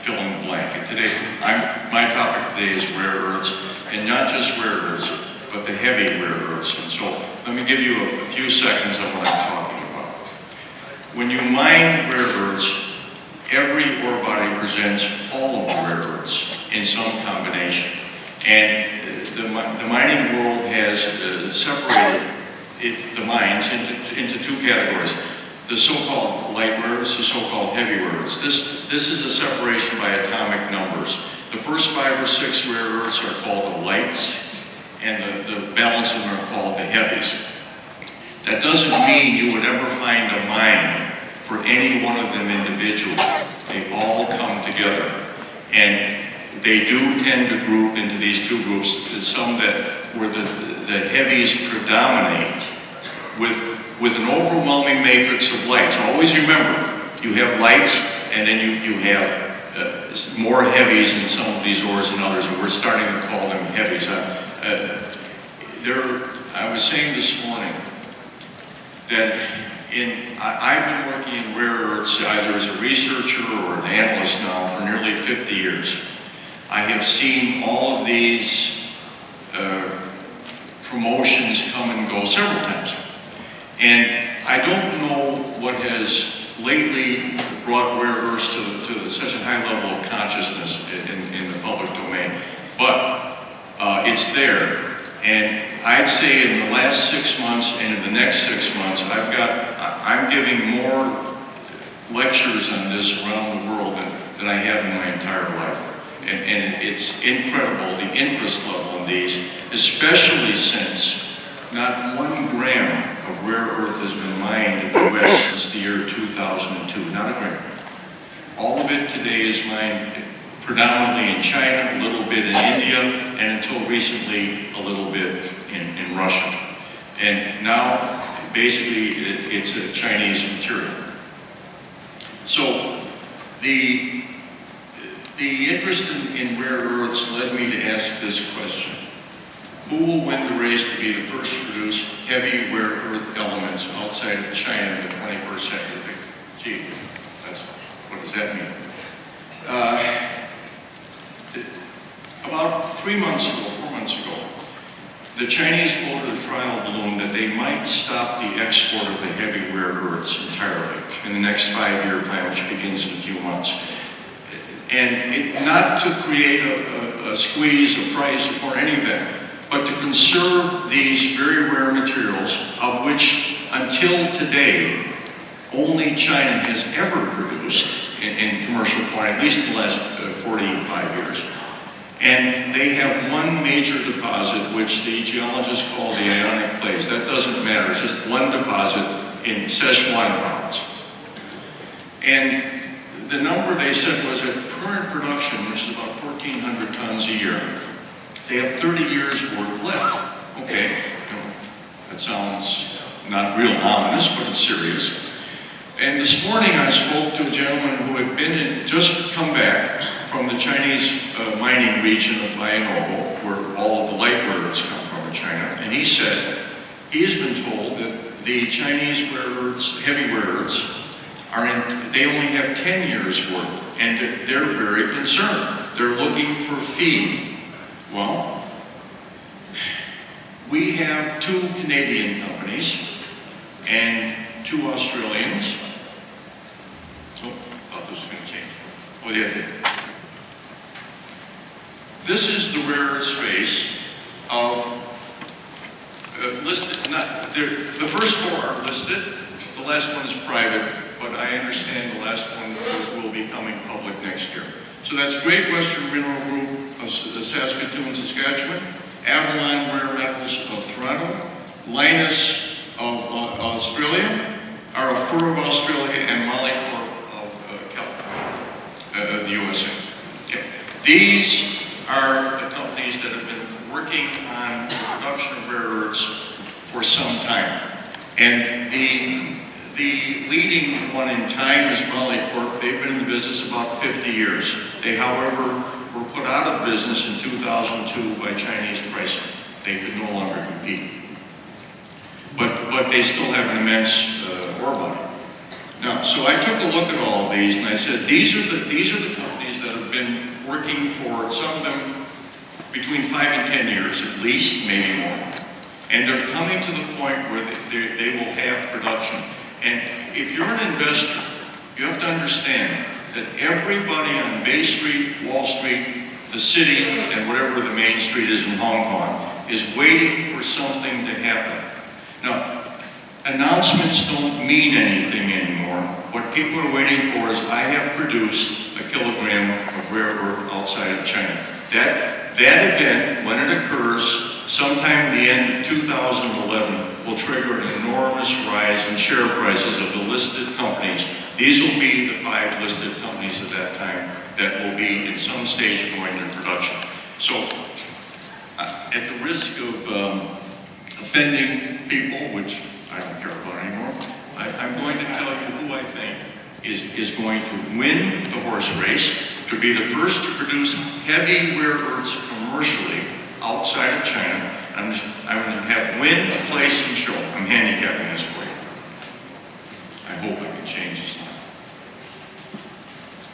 fill in the blank. And today, my topic today is rare earths, and not just rare earths, but the heavy rare earths. And so let me give you a few seconds on what I'm talking about. When you mine rare earths, every ore body presents all of the rare earths in some combination. And the mining world has separated the mines into two categories. The so-called light rare earths, the so-called heavy rare earths. This is a separation by atomic numbers. The first 5 or 6 rare earths are called the lights, and the balance of them are called the heavies. That doesn't mean you would ever find a mine for any one of them individually. They all come together. And they do tend to group into these two groups. There's some where the heavies predominate with an overwhelming matrix of lights. Always remember, you have lights, and then you have more heavies in some of these ores than others, and we're starting to call them heavies. I was saying this morning that I've been working in rare earths either as a researcher or an analyst now for nearly 50 years. I have seen all of these promotions come and go several times. And I don't know what has lately brought rare earths to such a high level of consciousness in the public domain, but it's there. And I'd say in the last 6 months and in the next 6 months, I'm giving more lectures on this around the world than I have in my entire life. And it's incredible, the interest level in these, especially since not 1 gram of rare earth has been mined in the West since the year 2002, not a gram. All of it today is mined predominantly in China, a little bit in India, and until recently, a little bit in Russia. And now, basically, it's a Chinese material. So, the interest in rare earths led me to ask this question. Who will win the race to be the first to produce heavy rare earth elements outside of China in the 21st century? Gee, what does that mean? About 4 months ago, the Chinese floated a trial balloon that they might stop the export of the heavy rare earths entirely in the next 5-year plan, which begins in a few months. And not to create a squeeze, a price, or any of that, but to conserve these very rare materials, of which until today, only China has ever produced in commercial quantity, at least in the last 45 years. And they have one major deposit, which the geologists call the ionic clays. That doesn't matter, it's just one deposit in Sichuan province. And the number they said was at current production, which is about 1,400 tons a year, they have 30 years worth left. Okay, that sounds not real ominous, but it's serious. And this morning I spoke to a gentleman who had just come back from the Chinese mining region of Bayanobo, where all of the light rare earths come from in China. And he said he's been told that the Chinese rare earths, heavy rare earths, they only have 10 years worth, and they're very concerned. They're looking for feed. Well, we have 2 Canadian companies and 2 Australians. Oh, I thought this was going to change. Oh, yeah, it did. This is the rare earth space of listed. The first 4 are listed. The last one is private, but I understand the last one will be coming public next year. So that's Great Western Mineral Group of Saskatoon, Saskatchewan, Avalon Rare Metals of Toronto, Linus of Australia, Arafura of Australia, and Molycorp of California, the USA. Okay. These are the companies that have been working on the production of rare earths for some time. And the leading one in time is Molycorp. They've been in the business about 50 years. They, however, were put out of business in 2002 by Chinese pricing. They could no longer compete. But they still have an immense ore body. Now, so I took a look at all of these and I said, these are the companies that have been working for, some of them, between 5 and 10 years, at least, maybe more. And they're coming to the point where they will have production. And if you're an investor, you have to understand that everybody on Bay Street, Wall Street, the city, and whatever the main street is in Hong Kong, is waiting for something to happen. Now, announcements don't mean anything anymore. What people are waiting for is, I have produced a kilogram of rare earth outside of China. That event, when it occurs, sometime at the end of 2011, will trigger an enormous rise in share prices of the listed companies. These will be the 5 listed companies at that time that will be in some stage going into production. So, at the risk of offending people, which I don't care about anymore, I'm going to tell you who I think is going to win the horse race, to be the first to produce heavy rare earths commercially outside of China. I'm going to have win, place, and show. I'm handicapping this for you. I hope I can change this now.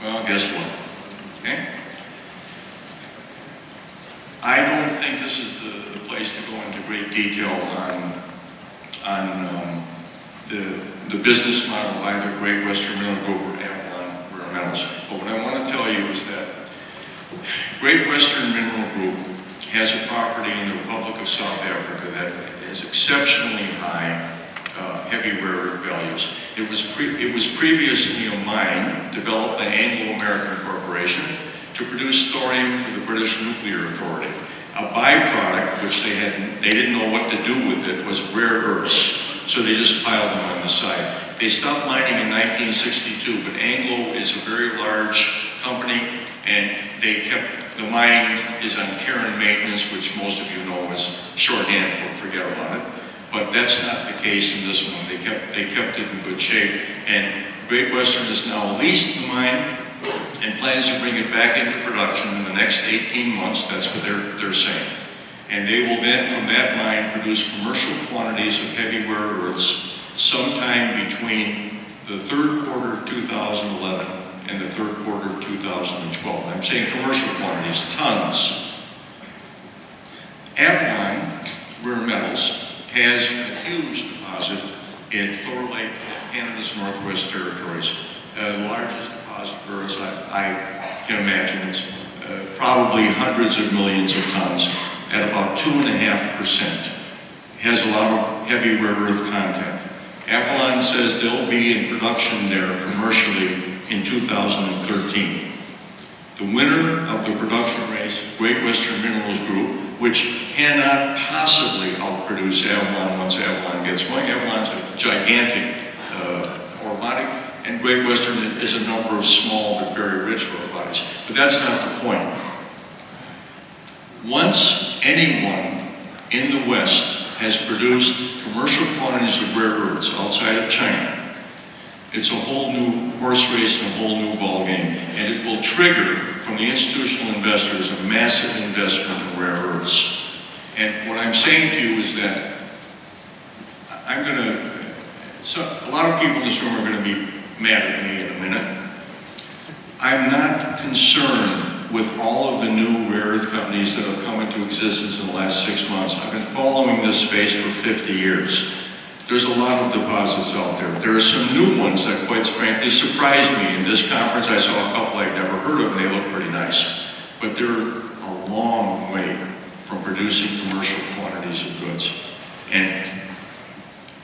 Well, guess what? Okay? I don't think this is the place to go into great detail on the business model of either Great Western Mineral Group or Avalon Rare Metals. But what I want to tell you is that Great Western Mineral Group has a property in the Republic of South Africa that has exceptionally high heavy rare earth values. It was previously a mine developed by Anglo-American Corporation to produce thorium for the British Nuclear Authority. A byproduct, which they didn't know what to do with it, was rare earths. So they just piled them on the side. They stopped mining in 1962, but Anglo is a very large company, and the mine is on care and maintenance, which most of you know is shorthand for forget about it. But that's not the case in this one. They kept it in good shape. And Great Western has now leased the mine and plans to bring it back into production in the next 18 months. That's what they're saying. And they will then, from that mine, produce commercial quantities of heavy rare earths sometime between the 3rd quarter of 2011 and the 3rd quarter of 2012. I'm saying commercial quantities, tons. Avalon Rare Metals has a huge deposit in Thor Lake, Canada's Northwest Territories. The largest deposit of rare earths I can imagine. It's probably hundreds of millions of tons at about 2.5%. It has a lot of heavy rare earth content. Avalon says they'll be in production there commercially in 2013. The winner of the production race, Great Western Minerals Group, which cannot possibly outproduce Avalon once Avalon gets going. Avalon's a gigantic ore body, and Great Western is a number of small but very rich ore bodies. But that's not the point. Once anyone in the West has produced commercial quantities of rare earths outside of China, it's a whole new horse race and a whole new ball game. And it will trigger from the institutional investors a massive investment in rare earths. And what I'm saying to you is that a lot of people in this room are going to be mad at me in a minute. I'm not concerned with all of the new rare earth companies that have come into existence in the last 6 months. I've been following this space for 50 years. There's a lot of deposits out there. There are some new ones that, quite frankly, surprised me. In this conference, I saw a couple I'd never heard of, and they look pretty nice. But they're a long way from producing commercial quantities of goods. And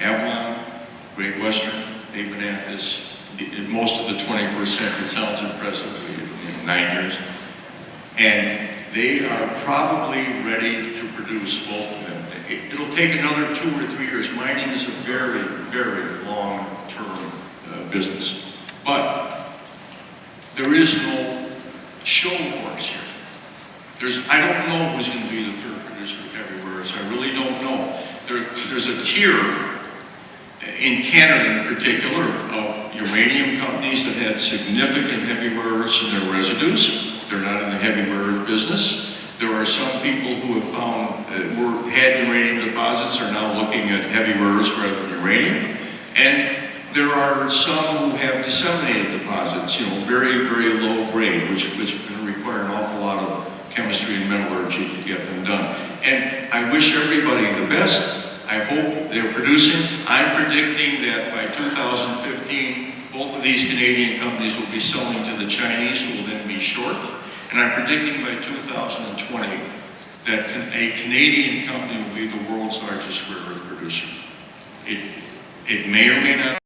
Avalon, Great Western, they've been at this in most of the 21st century. It sounds impressive, 9 years. And they are probably ready to produce both of them. It'll take another 2 or 3 years. Mining is a very, very long-term business. But there is no show horse here. I don't know who's going to be the 3rd producer of heavy rare earths. I really don't know. There's a tier in Canada in particular of uranium companies that had significant heavy rare earths in their residues. They're not in the heavy rare earth business. There are some people who have found, had uranium deposits, are now looking at heavy rare earths rather than uranium. And there are some who have disseminated deposits, very, very low grade, which can require an awful lot of chemistry and metallurgy to get them done. And I wish everybody the best. I hope they're producing. I'm predicting that by 2015, both of these Canadian companies will be selling to the Chinese, who will then be short. And I'm predicting by 2020 that a Canadian company will be the world's largest rare earth producer. It may or may not